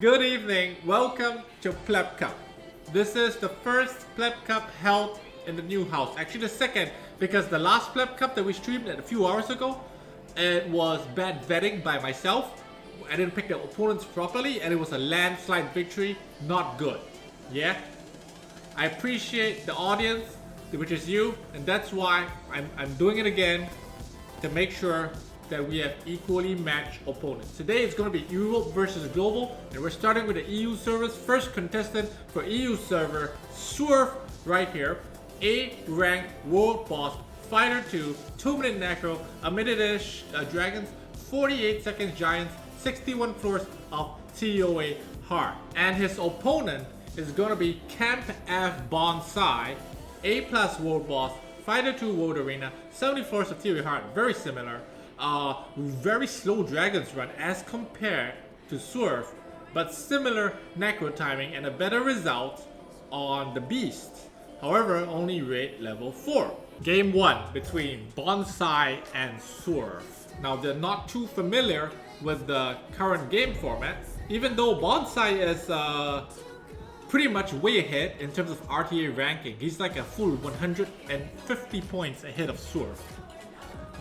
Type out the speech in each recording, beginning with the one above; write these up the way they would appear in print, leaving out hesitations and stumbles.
Good evening, welcome to Pleb Cup. This is the first Pleb Cup held in the new house. Actually the second, because the last Pleb Cup that we streamed a few hours ago, it was bad vetting by myself. I didn't pick the opponents properly and it was a landslide victory, not good. Yeah? I appreciate the audience, which is you, and that's why I'm doing it again to make sure that we have equally matched opponents. Today it's going to be Europe versus Global, and we're starting with the EU servers. First contestant for EU server, Swerve, right here. A ranked world boss, fighter 2, 2-minute necro, a minute-ish dragons, 48 seconds giants, 61 floors of TOA hard. And his opponent is going to be Camp F Bonsai, A+ world boss, fighter 2 world arena, 70 floors of TOA hard, very similar. Very slow dragons run as compared to Swerve, but similar necro timing and a better result on the beast. However, only rate level 4. Game 1 between Bonsai and Swerve. Now they're not too familiar with the current game format, even though Bonsai is pretty much way ahead in terms of RTA ranking. He's like a full 150 points ahead of Swerve.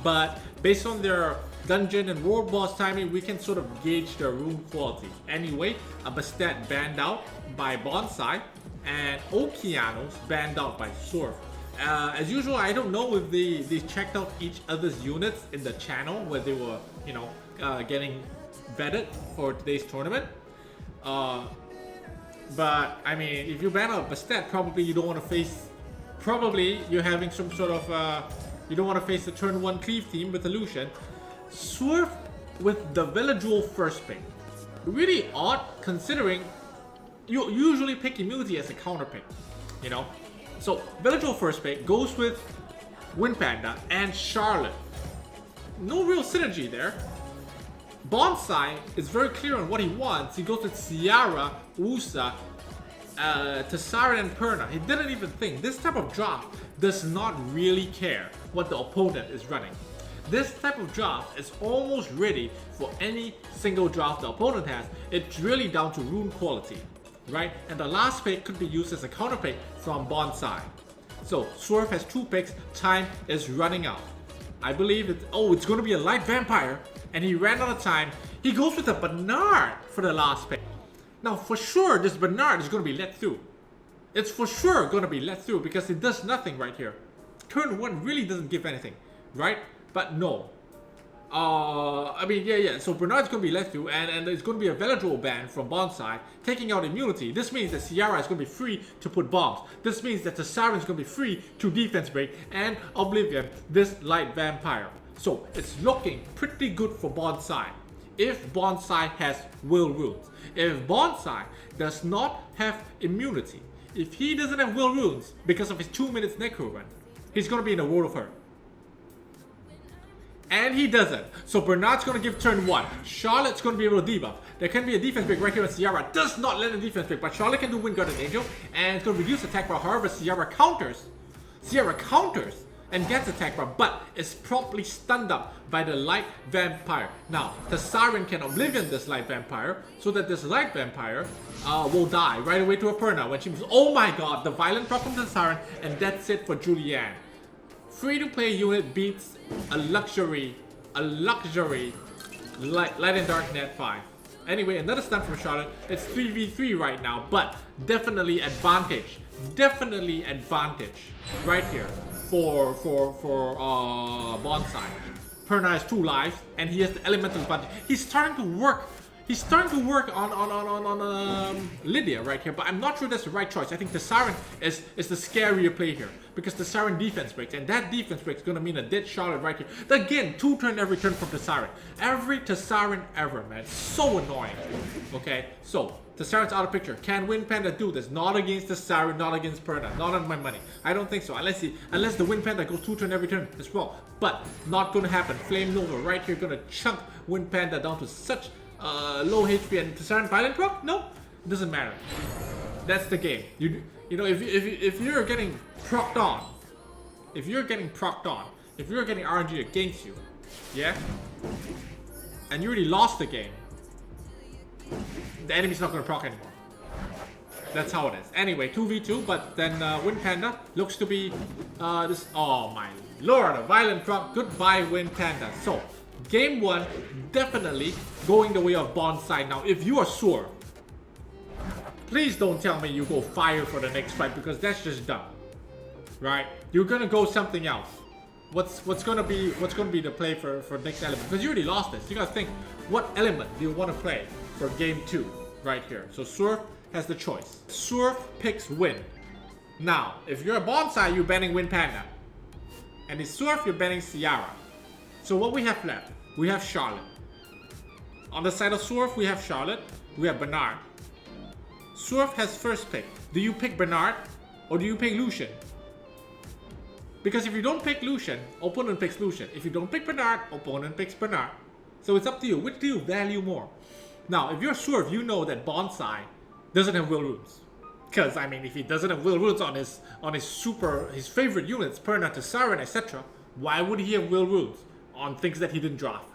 But based on their dungeon and world boss timing, we can sort of gauge their rune quality. Anyway, a Bastet banned out by Bonsai and Okeanos banned out by Swerve. As usual, I don't know if they checked out each other's units in the channel where they were, getting vetted for today's tournament. But I mean, if you ban out Bastet, probably you don't want to face. Probably you're having some sort of. You don't want to face the turn 1 cleave team with Illusion. Swerve with the Village first pick. Really odd considering you usually pick immunity as a counter pick, you know? So Village first pick goes with Wind Panda and Charlotte. No real synergy there. Bonsai is very clear on what he wants. He goes with Ciara, Usa, Tessarin and Perna. He didn't even think. This type of draft does not really care what the opponent is running. This type of draft is almost ready for any single draft the opponent has. It's really down to rune quality, right? And the last pick could be used as a counter pick from Bonsai. So Swerve has 2 picks. Time is running out. I believe it's going to be a light vampire, and he ran out of time. He goes with a Bernard for the last pick. Now for sure this Bernard is going to be let through. It's for sure going to be let through because it does nothing right here. Turn 1 really doesn't give anything, right? But no. So Bernard's going to be let through, and it's going to be a Veladrol ban from Bonsai, taking out immunity. This means that Ciara is going to be free to put bombs. This means that the Siren is going to be free to defense break, and Oblivion, this light vampire. So it's looking pretty good for Bonsai if Bonsai has will runes. If Bonsai does not have immunity, if he doesn't have will runes because of his 2 minutes necro run, he's going to be in a world of hurt. And he doesn't. So Bernard's going to give turn 1. Charlotte's going to be able to debuff. There can be a defense break right here, and Ciara does not let a defense break, but Charlotte can do Wind Guardian Angel, and it's going to reduce attack power. However, Ciara counters and gets attack power, but is promptly stunned up by the light vampire. Now, the Siren can Oblivion this light vampire, so that this light vampire will die right away to a Perna when she moves. Oh my god, the violent proc from the Siren, and that's it for Julianne. Free-to-play unit beats a luxury light and dark net 5. Anyway, another stun from Charlotte. It's 3v3 right now, but definitely advantage right here for Bonsai. Perna has 2 lives, and he has the elemental advantage. He's starting to work on Lydia right here, but I'm not sure that's the right choice. I think the Siren is the scarier play here, because the Siren defense breaks, and that defense break is going to mean a dead Charlotte right here. Again, 2 turn every turn from the Siren. Every Tessarin ever, man. So annoying. Okay, so Tessarin's out of picture. Can Wind Panda do this? Not against the Siren, not against Perna, not on my money. I don't think so, unless the Wind Panda goes 2 turn every turn as well. But not going to happen. Flame Nova right here going to chunk Wind Panda down to such low HP, and Tessarin violent proc? No, it doesn't matter. That's the game. You know, if you're getting procced on, if you're getting RNG against you, yeah, and you already lost the game, the enemy's not gonna proc anymore. That's how it is. Anyway, 2v2, but then Wind Panda looks to be this. Oh my lord, a violent proc. Goodbye, Wind Panda. So, game 1, definitely going the way of Bonsai. Now, if you are Sword, please don't tell me you go fire for the next fight, because that's just dumb, right? You're gonna go something else. What's gonna be the play for next element? Because you already lost this. You gotta think, what element do you want to play for game 2 right here? So Surf has the choice. Surf picks Wind. Now, if you're a Bonsai, you're banning Wind Panda, and in Surf you're banning Ciara. So what we have left? We have Charlotte. On the side of Surf, we have Charlotte. We have Bernard. Surf has first pick. Do you pick Bernard or do you pick Lucian? Because if you don't pick Lucian, opponent picks Lucian. If you don't pick Bernard, opponent picks Bernard. So it's up to you. Which do you value more? Now, if you're Surf, you know that Bonsai doesn't have will runes. Because I mean, if he doesn't have will runes on his favorite units, Perna to Siren, etc., why would he have will runes on things that he didn't draft?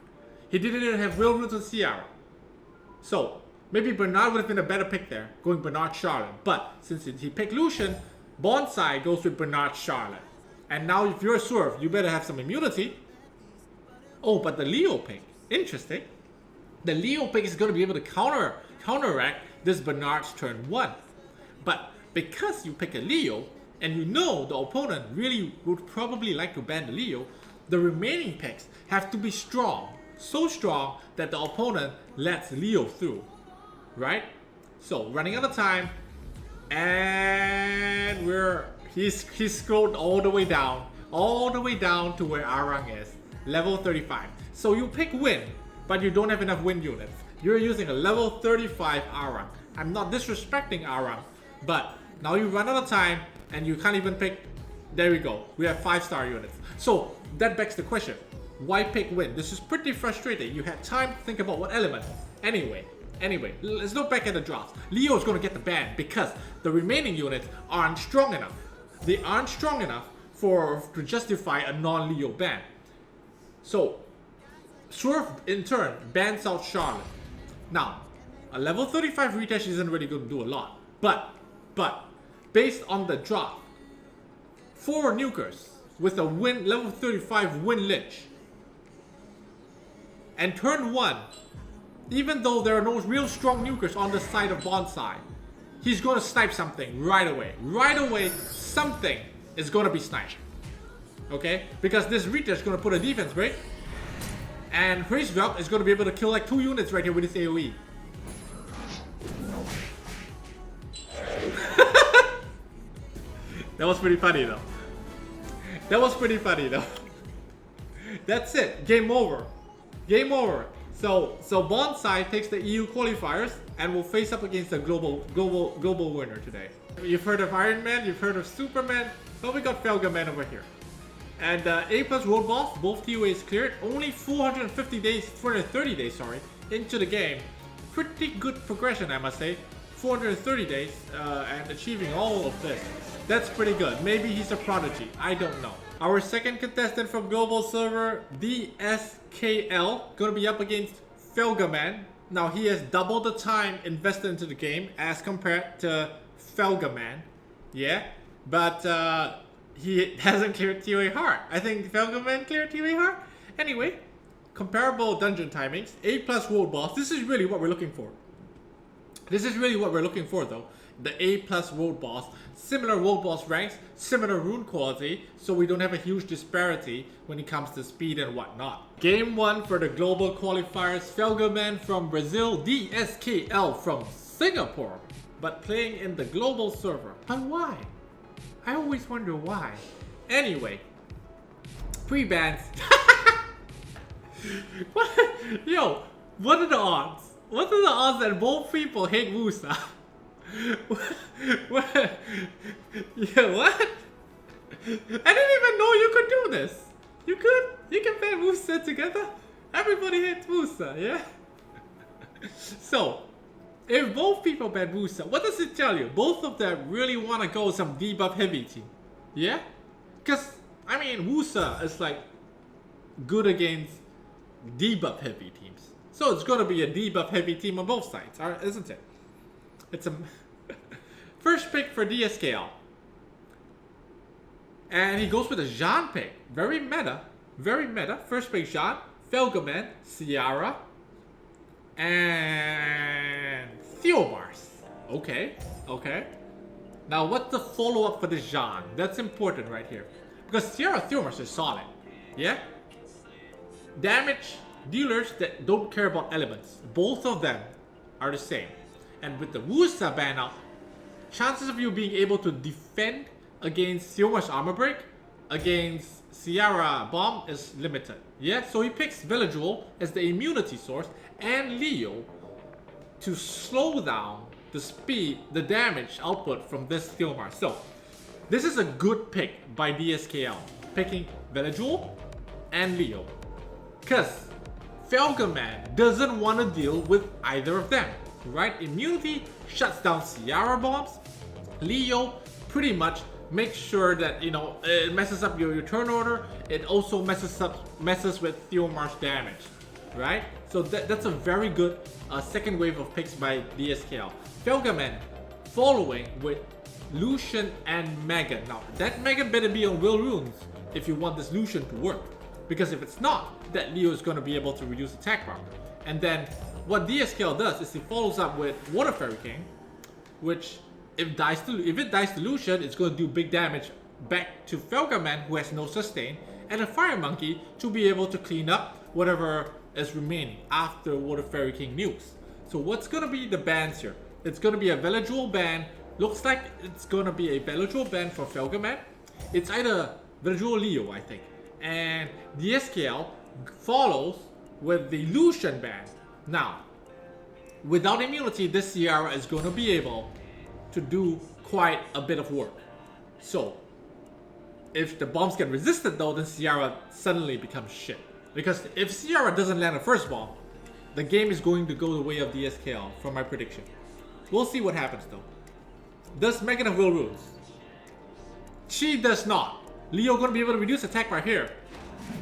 He didn't even have will runes on Ciara. So maybe Bernard would have been a better pick there, going Bernard Charlotte. But since he picked Lucian, Bonsai goes with Bernard Charlotte. And now if you're a Surf, you better have some immunity. Oh, but the Leo pick, interesting. The Leo pick is going to be able to counteract this Bernard's turn 1. But because you pick a Leo, and you know the opponent really would probably like to ban the Leo, the remaining picks have to be strong. So strong that the opponent lets Leo through. Right? So, running out of time. And he's scrolled all the way down to where Arang is. Level 35. So you pick Wind, but you don't have enough Wind units. You're using a level 35 Arang. I'm not disrespecting Arang, but now you run out of time and you can't even pick. There we go. We have 5-star units. So that begs the question, why pick Wind? This is pretty frustrating. You had time to think about what element. Anyway, let's look back at the drafts. Leo's gonna get the ban because the remaining units aren't strong enough. They aren't strong enough to justify a non-Leo ban. So, Surf in turn bans out Charlotte. Now, a level 35 retouch isn't really going to do a lot. But, based on the draft, 4 nukers with a level 35 Wind Lich. And turn 1, even though there are no real strong nukers on the side of Bonsai, he's going to snipe something right away. Right away, something is going to be sniped. Okay? Because this retouch is going to put a defense break. And Race Drop is going to be able to kill like 2 units right here with his AoE. That was pretty funny though. That's it. Game over. So Bonsai takes the EU qualifiers and will face up against the global winner today. You've heard of Iron Man, you've heard of Superman, but we got Felga Man over here. And A+ Road Boss, both TOAs cleared, only 430 days, into the game. Pretty good progression, I must say. 430 days and achieving all of this. That's pretty good. Maybe he's a prodigy, I don't know. Our second contestant from global server, DSKL, gonna be up against Felgaman. Now he has double the time invested into the game as compared to Felgaman. Yeah, but he hasn't cleared TOA Heart. I think Felgaman cleared TOA Heart. Anyway, comparable dungeon timings, A+ World Boss. This is really what we're looking for. Though. The A+ World Boss. Similar World Boss ranks, similar rune quality, so we don't have a huge disparity when it comes to speed and whatnot. Game 1 for the global qualifiers. Felgaman from Brazil, DSKL from Singapore, but playing in the global server. But why? I always wonder why. Anyway, pre-bans. Yo, what are the odds? What are the odds that both people hate Wusa? What? Yeah, what? I didn't even know you could do this. You can ban Wusa together? Everybody hates Wusa, yeah? So, if both people ban Wusa, what does it tell you? Both of them really want to go some debuff heavy team. Yeah? Because, I mean, Wusa is like good against debuff heavy teams. So it's gonna be a debuff heavy team on both sides, isn't it? It's a first pick for DSKL. And he goes with a Jean pick. Very meta. Very meta. First pick Jean, Felgaman, Ciara, and Theomars. Okay, okay. Now what's the follow-up for the Jean? That's important right here. Because Ciara Theomars is solid. Yeah? Damage dealers that don't care about elements. Both of them are the same. And with the Wusa ban out, chances of you being able to defend against Theomars armor break, against Ciara bomb is limited. Yeah? So he picks Velajuel as the immunity source and Leo to slow down the speed, the damage output from this Theomars. So this is a good pick by DSKL, picking Velajuel and Leo. Because Felgaman doesn't want to deal with either of them, right? Immunity shuts down Ciara bombs. Leo pretty much makes sure that, you know, it messes up your turn order. It also messes with Theomars damage, right? So that's a very good second wave of picks by DSKL. Felgaman following with Lucian and Megan. Now that Megan better be on Will Runes if you want this Lucian to work. Because if it's not, that Leo is going to be able to reduce attack bar. And then what DSKL does is he follows up with Water Fairy King, which if it dies to Lucian, it's going to do big damage back to Felgaman, who has no sustain, and a Fire Monkey to be able to clean up whatever is remaining after Water Fairy King nukes. So what's going to be the bans here? It's going to be a Velajuel ban. Looks like it's going to be a Velajuel ban for Felgaman. It's either Velajuel or Leo, I think. And DSKL follows with the Lucian ban. Now, without immunity, this Ciara is going to be able to do quite a bit of work. So, if the bombs get resisted though, then Ciara suddenly becomes shit. Because if Ciara doesn't land a first bomb, the game is going to go the way of DSKL, from my prediction. We'll see what happens though. Does Megan have Will Runes? She does not. Leo gonna be able to reduce attack right here.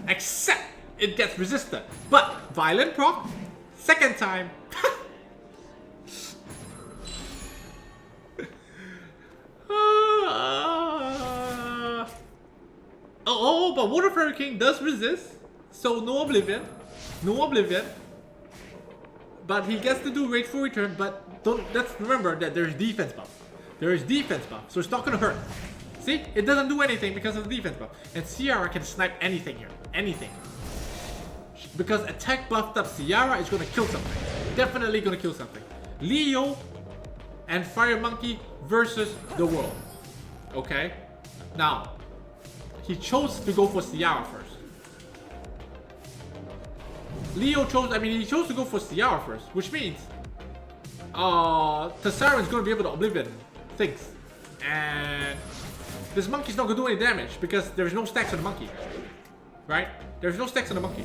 Except it gets resisted. But Violent proc, second time. But Water Fairy King does resist. So no Oblivion. No Oblivion. But he gets to do Rageful Return, but let's remember that there's defense buff. There is defense buff, so it's not gonna hurt. See? It doesn't do anything because of the defense buff. And Ciara can snipe anything here. Anything. Because attack buffed up Ciara is gonna kill something. Definitely gonna kill something. Leo and Fire Monkey versus the world. Okay? Now, he chose to go for Ciara first. He chose to go for Ciara first, which means Tessarian's gonna be able to Oblivion things. And this monkey's not gonna do any damage because there's no stacks on the monkey. Right? There's no stacks on the monkey.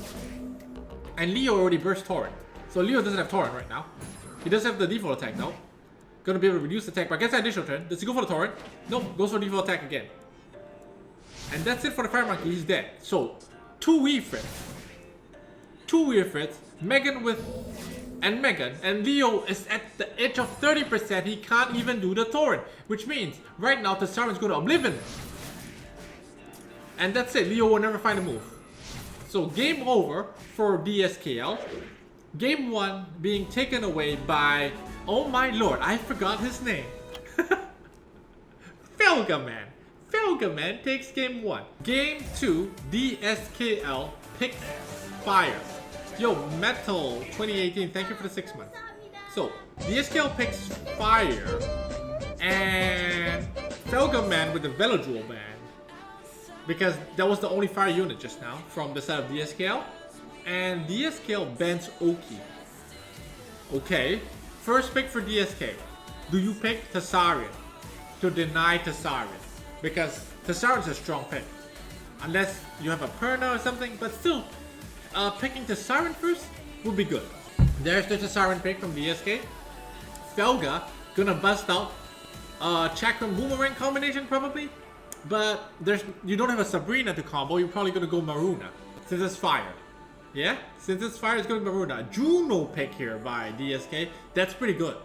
And Leo already burst Torrent. So Leo doesn't have Torrent right now. He does have the default attack though. Gonna be able to reduce attack, but gets that additional turn. Does he go for the Torrent? Nope, goes for default attack again. And that's it for the Fire Monkey, he's dead. So, 2 Weefrits. 2 Weefrits, Megan and Leo is at the edge of 30%, he can't even do the Torrent. Which means, right now, Tessarian's gonna Oblivion. And that's it, Leo will never find a move. So, game over for DSKL. Game 1 being taken away by, oh my lord, I forgot his name. Felgaman. Felgaman takes game 1. Game 2, DSKL picks Fire. Yo, Metal 2018, thank you for the 6 months. So, DSKL picks Fire. And Felgaman with the Velajuel ban. Because that was the only fire unit just now from the side of DSKL. And DSKL bans Oki. Okay, first pick for DSK. Do you pick Tessarian to deny Tessarian? Because Tessarian's a strong pick. Unless you have a Perna or something, but still, picking Tessarian first would be good. There's the Tessarian pick from DSK. Felga gonna bust out Chakram Boomerang combination probably. But you don't have a Sabrina to combo, you're probably gonna go Maruna, since it's fire. Yeah, since this fire is going to be Maruna. Juno pick here by DSK. That's pretty good.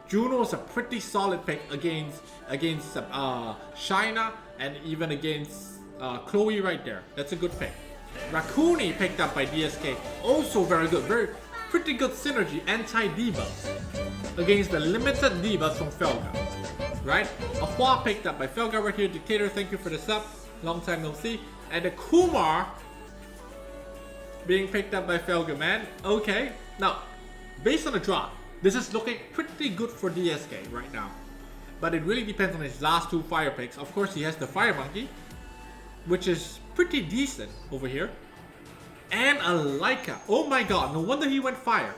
Juno is a pretty solid pick against Shaina and even against Chloe right there. That's a good pick. Rakuni picked up by DSK. Also very good. Pretty good synergy anti-debuffs against the limited debuffs from Felga. Right? A Hua picked up by Felga right here. Dictator, thank you for the sub. Long time no see. And the Kumar being picked up by Felga, man. Okay. Now, based on the drop, this is looking pretty good for DSK right now. But it really depends on his last two fire picks. Of course, he has the Fire Monkey, which is pretty decent over here. And a Leica. Oh my god, no wonder he went fire.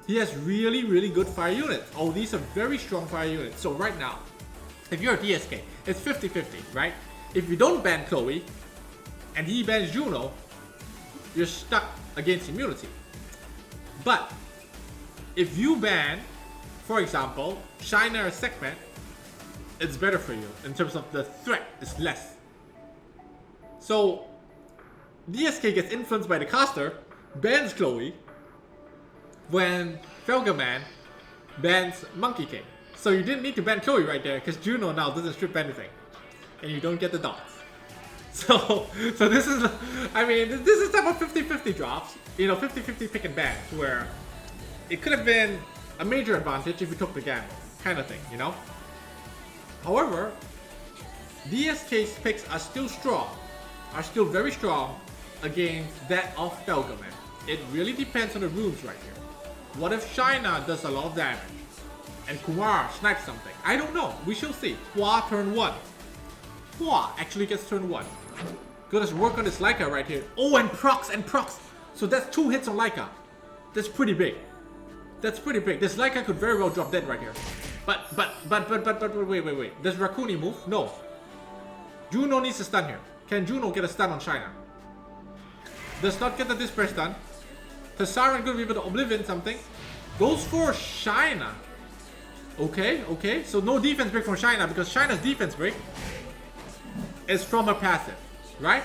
He has really good fire units. Oh, these are very strong fire units. So right now, if you're a DSK, it's 50-50, right? If you don't ban Chloe, and he bans Juno, you're stuck against immunity. But if you ban, for example, Shaina or Sekhmet, it's better for you in terms of the threat is less. So DSK gets influenced by the caster, bans Chloe, when Felgaman bans Monkey King. So you didn't need to ban Chloe right there because Juno now doesn't strip anything, and you don't get the dots. So this is, I mean, this is type of 50-50 drops, you know, 50-50 pick and ban, where it could have been a major advantage if you took the gamble, kind of thing, you know. However, DSK's picks are still strong, are still very strong against that of Felgaman. It really depends on the runes right here. What if Shaina does a lot of damage and Kumar snipes something? I don't know. We shall see. Hua turn 1. Hua actually gets turn 1. Gotta work on this Leica right here. Oh, and procs. So that's 2 hits on Leica. That's pretty big. That's pretty big. This Leica could very well drop dead right here. But wait. Does Rakuni move? No. Juno needs a stun here. Can Juno get a stun on Shaina? Does not get the Disperse stun. Tessaran gonna be able to Oblivion something. Goes for Shaina. Okay. So no defense break from Shaina because Shaina's defense break is from her passive, right?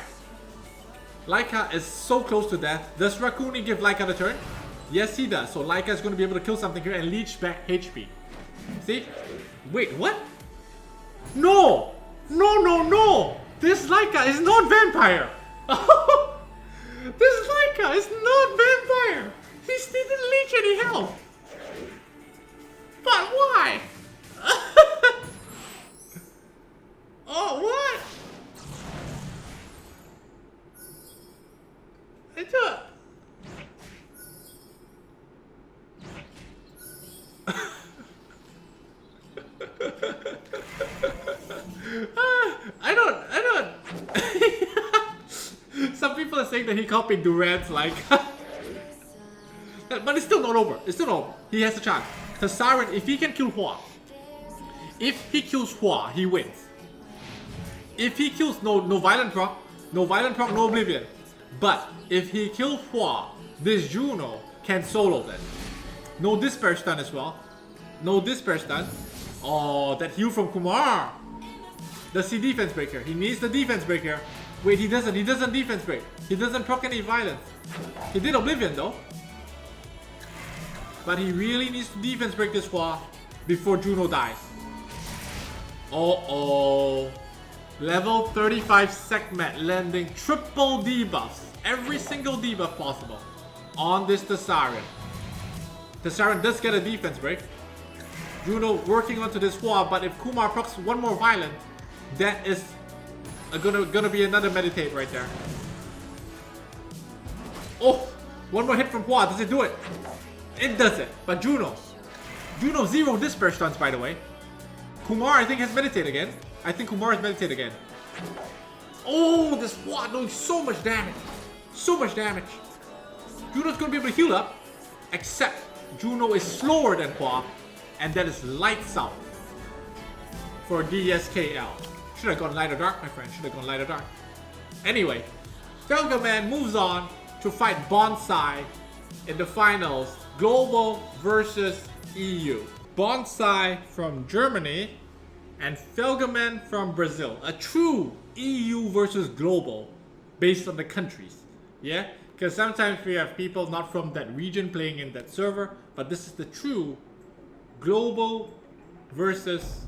Leica is so close to death. Does Rakuni give Leica the turn? Yes, he does. So Leica is going to be able to kill something here and leech back HP. See? Wait, what? No! This Leica is not vampire! This Leica is not vampire! He didn't leech any health! But why? Oh, what? It's a... I don't. Some people are saying that he copied Durant's like, but it's still not over. He has a chance. Tessaran, if he can kill Hua, if he kills Hua, he wins. If he kills no violent proc, no oblivion. But if he kills Hua, this Juno can solo then. No Disperse stun as well. No Disperse stun. Oh, that heal from Kumar. Does he defense breaker? He needs the defense breaker. Wait, he doesn't defense break. He doesn't proc any violence. He did Oblivion though. But he really needs to defense break this Hua before Juno dies. Oh. Level 35 Sekhmet landing triple debuffs. Every single debuff possible on this Tessaran. Tessaran does get a defense break. Juno working onto this Hua, but if Kumar procs one more violent, that is gonna be another meditate right there. Oh, one more hit from Hua. Does it do it? It does it. But Juno 0 Disperse stuns, by the way. Kumar, I think, has meditate again. Oh, this Hua doing so much damage. Juno's gonna be able to heal up, except Juno is slower than Hua, and that is lights out for DSKL. Should have gone light or dark, my friend. Anyway, Felgaman moves on to fight Bonsai in the finals. Global versus EU. Bonsai from Germany and Felgaman from Brazil. A true EU versus global based on the countries. Yeah? Because sometimes we have people not from that region playing in that server, but this is the true global versus,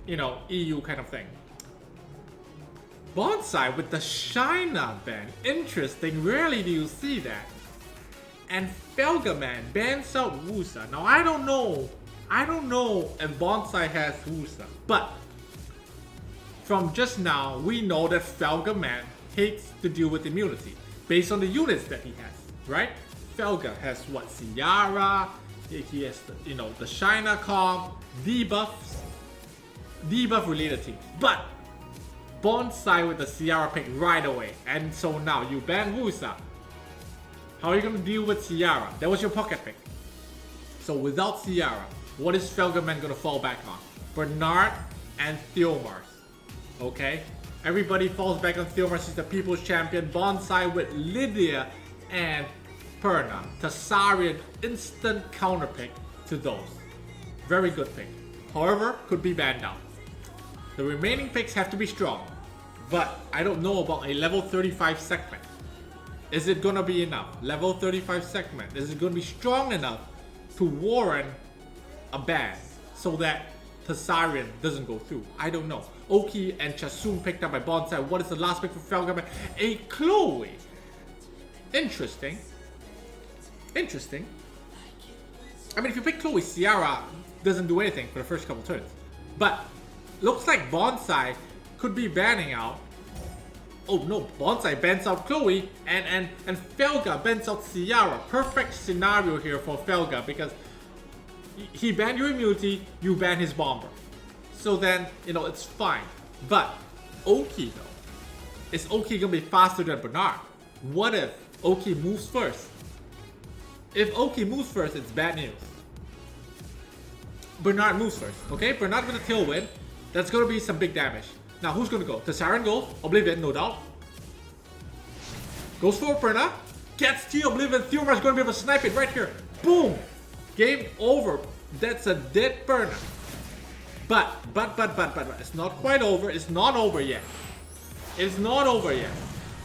you know, EU kind of thing. Bonsai with the China ban. Interesting, rarely do you see that. And Felga man bans out Wusa. Now I don't know if Bonsai has Wusa, but from just now we know that Felga man hates to deal with immunity based on the units that he has, right? Felga has what? Ciara, he has the, you know, the China comp, debuff related team. But Bonsai with the Ciara pick right away, and so now you ban Wusa. How are you gonna deal with Ciara? That was your pocket pick. So without Ciara, what is Felgaman gonna fall back on? Bernard and Theomars. Okay? Everybody falls back on Theomars. He's the people's champion. Bonsai with Lydia and Perna. Tassarian instant counter pick to those. Very good pick. However, could be banned out. The remaining picks have to be strong. But I don't know about a level 35 segment. Is it gonna be enough? Level 35 segment. Is it gonna be strong enough to warrant a ban so that Tassarian doesn't go through? I don't know. Oki and Chasun picked up by Bonsai. What is the last pick for Felgaman? A Chloe. Interesting. Interesting. I mean, if you pick Chloe, Ciara doesn't do anything for the first couple turns. But looks like Bonsai could be banning out. Oh no, Bonsai bans out Chloe and Felga bans out Ciara. Perfect scenario here for Felga because he banned your immunity, you ban his bomber. So then, you know, it's fine. But Oki though, is Oki gonna be faster than Bernard? What if Oki moves first? If Oki moves first, it's bad news. Bernard moves first, okay? Bernard with a tailwind, that's gonna be some big damage. Now who's gonna go? Tassarian goes, Oblivion, no doubt. Goes for Perna, gets to Oblivion, Theomar's gonna be able to snipe it right here. Boom! Game over. That's a dead Perna. But, it's not quite over. It's not over yet. It's not over yet.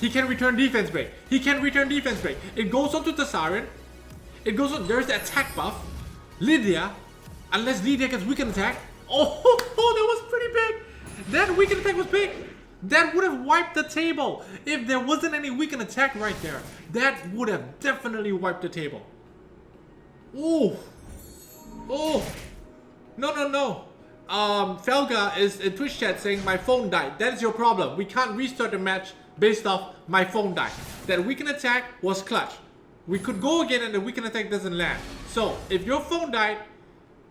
He can return defense break. He can return defense break. It goes on to Tassarian. It goes on, there's the attack buff. Lydia, unless Lydia gets weaken attack. Oh, that was pretty big. That weaken attack was big. That would have wiped the table. If there wasn't any weaken attack right there, that would have definitely wiped the table. Ooh. Oh. No. Felga is in Twitch chat saying my phone died. That is your problem. We can't restart the match based off my phone died. That weaken attack was clutch. We could go again and the weaken attack doesn't land. So if your phone died,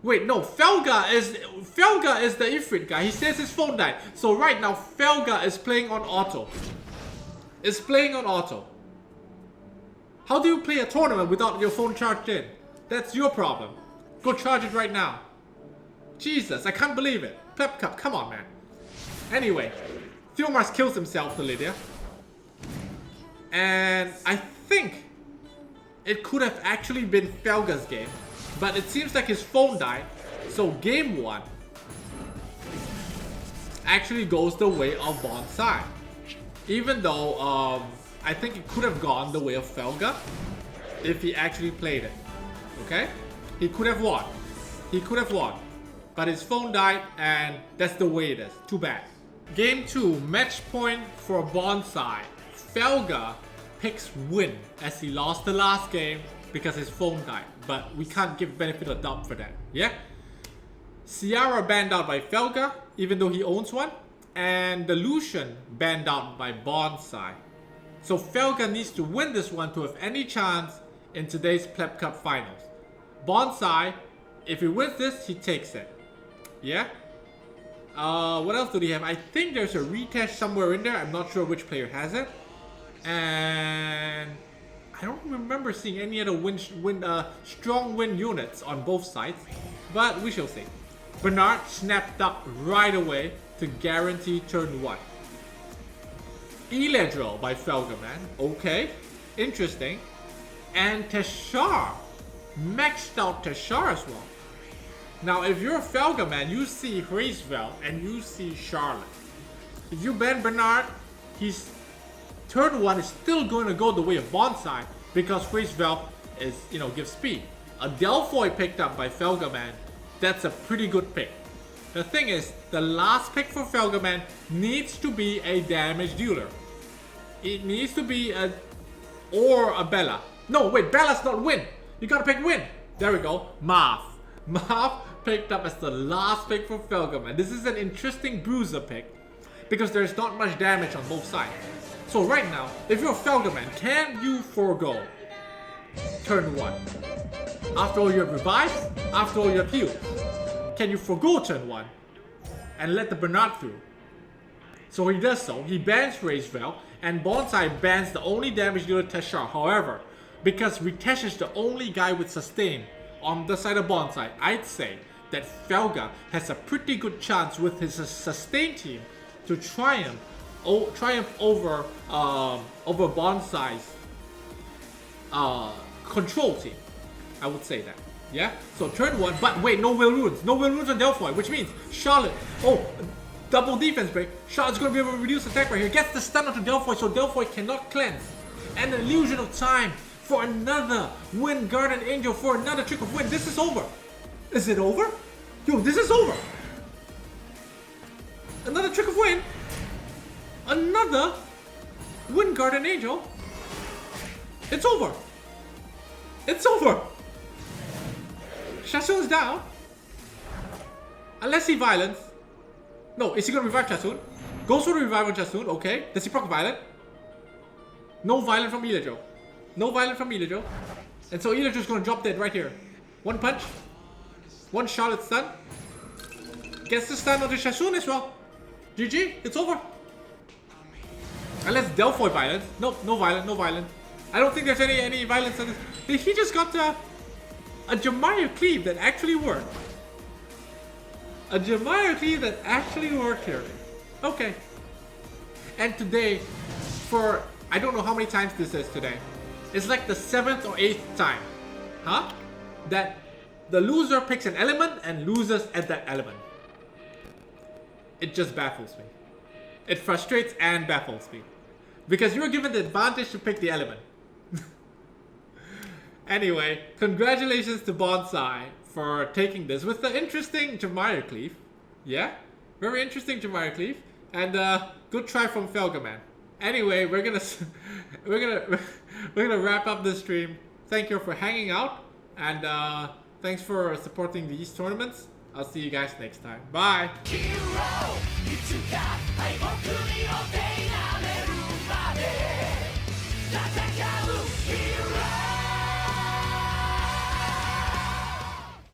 wait, no, Felga is the Ifrit guy. He says his phone died. So right now, Felga is playing on auto. Is playing on auto. How do you play a tournament without your phone charged in? That's your problem. Go charge it right now. Jesus, I can't believe it. Pleb Cup, come on, man. Anyway, Theomars kills himself to Lydia. And I think it could have actually been Felga's game. But it seems like his phone died, so game 1 actually goes the way of Bonsai. Even though I think it could have gone the way of Felga if he actually played it. Okay? He could have won. He could have won. But his phone died and that's the way it is. Too bad. Game 2, match point for Bonsai. Felga picks win as he lost the last game because his phone died. But we can't give benefit of doubt for that. Yeah? Ciara banned out by Felga, even though he owns one. And the Lucian banned out by Bonsai. So Felga needs to win this one to have any chance in today's Pleb Cup finals. Bonsai, if he wins this, he takes it. Yeah? What else do they have? I think there's a retest somewhere in there. I'm not sure which player has it. And I don't remember seeing any other strong win units on both sides. But we shall see. Bernard snapped up right away to guarantee turn 1. Eledril by Felgaman. Okay. Interesting. And Teshar. Maxed out Teshar as well. Now if you're a Felgaman, you see Hraesvel and you see Charlotte. If you ban Bernard, he's turn 1 is still going to go the way of Bonsai because Raise Valve is, gives speed. A Delphoid picked up by Felgaman, that's a pretty good pick. The thing is, the last pick for Felgaman needs to be a damage dealer. It needs to be or a Bella. No, wait, Bella's not Win. You gotta pick Win. There we go. Marth. Marth picked up as the last pick for Felgaman. This is an interesting bruiser pick because there's not much damage on both sides. So right now, if you're Felgaman, can you forego turn 1? After all you have revived, after all you have healed, can you forego turn 1 and let the Bernard through? So he does so. He bans Raise Valve, and Bonsai bans the only damage dealer Teshar. However, because Ritesh is the only guy with sustain on the side of Bonsai, I'd say that Felga has a pretty good chance with his sustain team to triumph over Bonsai's control team. I would say that. Yeah? So turn 1, but wait, no Will Runes. No Will Runes on Delphoid, which means Charlotte, double defense break. Charlotte's going to be able to reduce attack right here. Gets the stun onto Delphoid, so Delphoid cannot cleanse. And an illusion of time for another Wind Guardian Angel for another trick of Wind. This is over. Is it over? Yo, this is over. Another trick of Wind. Another Wind Guardian Angel. It's over. It's over. Shasun's down. Unless he violence. No, is he gonna revive Shasun? Goes for the revive on Shasun, okay. Does he proc violent? No violent from Elajo. No violent from Elajo. And so Elajo's gonna drop dead right here. One punch. One Charlotte stun. Gets the stun onto Shasun as well. GG, it's over. Unless Delphoid violence. Nope, no violent, no violent. I don't think there's any violence on this. He just got a Jamario Cleave that actually worked. A Jamario Cleave that actually worked here. Okay. And today, for I don't know how many times this is today. It's like the 7th or 8th time. Huh? That the loser picks an element and loses at that element. It just baffles me. It frustrates and baffles me. Because you're given the advantage to pick the element. Anyway, congratulations to Bonsai for taking this with the interesting Jamario Cleave. Yeah? Very interesting Jamario Cleave. And good try from Felgaman. Anyway, we're gonna wrap up this stream. Thank you for hanging out, and thanks for supporting these tournaments. I'll see you guys next time. Bye.